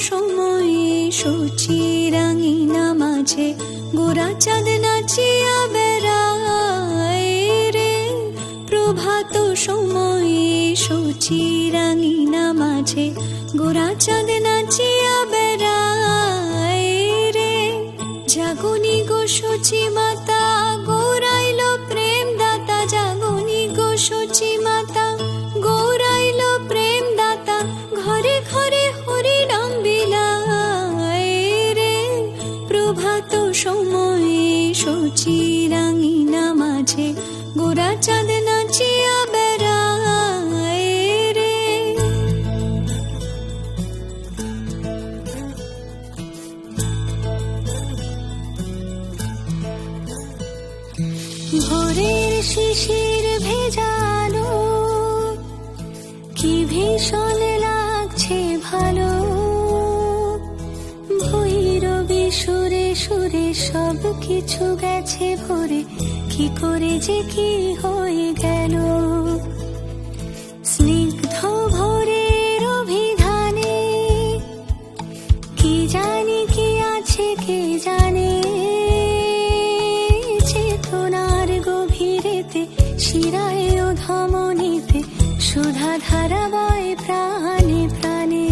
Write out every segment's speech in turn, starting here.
সময়ে সূচি রাঙিনা মাঝে গোরা চাঁদ নাচিয়া বেড়ায় রে। প্রভাত সময়ে সূচি রাঙিনা মাঝে গোরা চাঁদ নাচিয়া বেড়ায় রে। জাগনি গো সূচি মাতা গৌরাইল প্রেম দাতা, জাগনি গো সূচি মাতা গৌরাইল প্রেম দাতা, ঘরে ঘরে হরি নাম বিলায় রে। প্রভাত সময়ে সূচি রাঙিনা মাঝে গোরা চাঁদ নাচিয়া বেড়ায় রে। ভোরের শিশির ভেজালো কি ভীষণ লাগছে ভালো। ভৈরবী সুরে সুরে সব কিছু গেছে ভরে, কি করে যে কি হয়ে গেল। স্নিগ্ধ ভোরের অভিধানে কি জানি কি আছে কে জানে। চেতনার গভীরেতে শিরায় ও ধমনীতে সুধা ধারা বয় প্রাণে প্রাণে।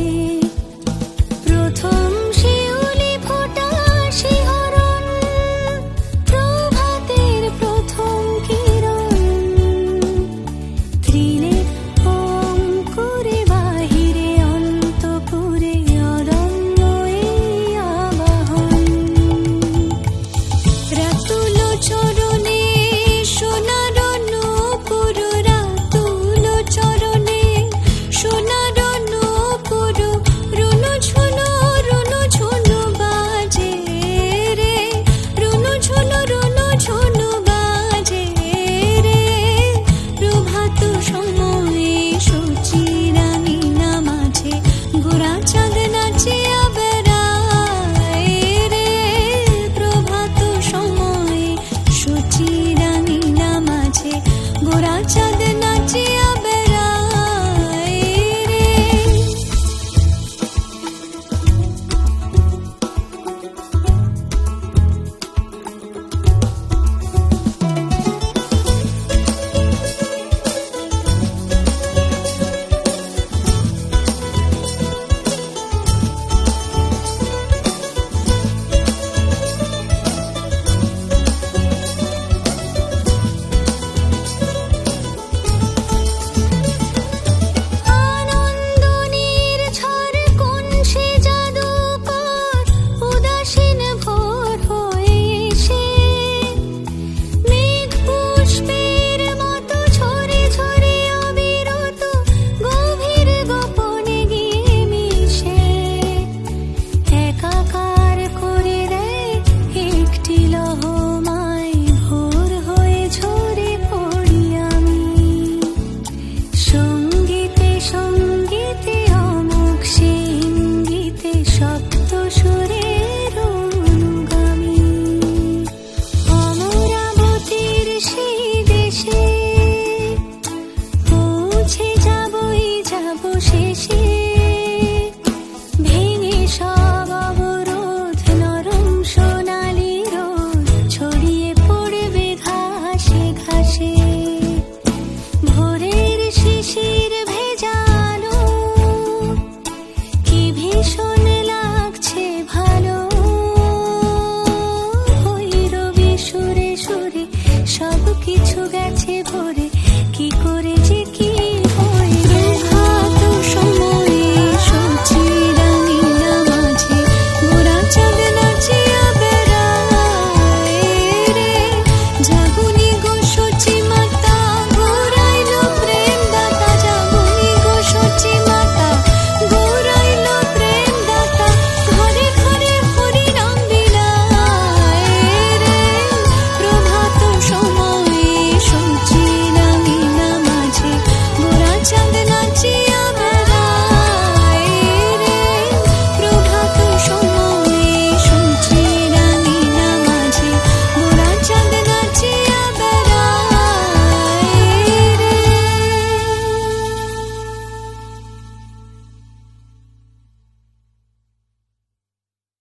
প্রথম শিউলি ফোটা শিহরণ, প্রভাতের প্রথম কিরণ। ত্রিলে অঙ্কুরে বাহিরে অন্তপুরে অদম্য এই আবাহন। রাতুল চরণে সোনার নূপুর, রাতুল চরণে সোনার নূপুর। রুনু ঝুনু বাজে রে, রুনু ঝুনু বাজে রে। প্রভাত সময়ে সূচি রাঙিনা মাঝে গোরা চাঁদ নাচিয়া বেড়ায় রে। প্রভাত সময়ে সূচি রাঙিনা মাঝে গোরা চাঁদ নাচিয়া বেড়ায় রে। আনন্দনীর ঝড় কোন সে জাদুকর উদাসীন ভোর হয়ে এসে। মেঘ পুষ্পের মতো ঝরে ঝরে অবিরত গভীর গোপনে গিয়ে মিশে। একাকার করে দেয় একটি লহমায়, ভোর হয়ে ঝরে পড়ি আমি। সঙ্গীতে সঙ্গীতে অমুক সে ইঙ্গিতে সপ্ত সুরের অনুগামী। অমরাবতীর সেই দেশে পৌঁছে যাবই যাব শেষে। ভেঙে সব অবরোধ নরম সোনালি রোদ ছড়িয়ে পড়বে ঘাসে ঘাসে। ভোরের শিশির ভেজালো কি ভীষণ লাগছে ভালো। ভৈরবী সুরে সুরে সব কিছু গেছে ভরে,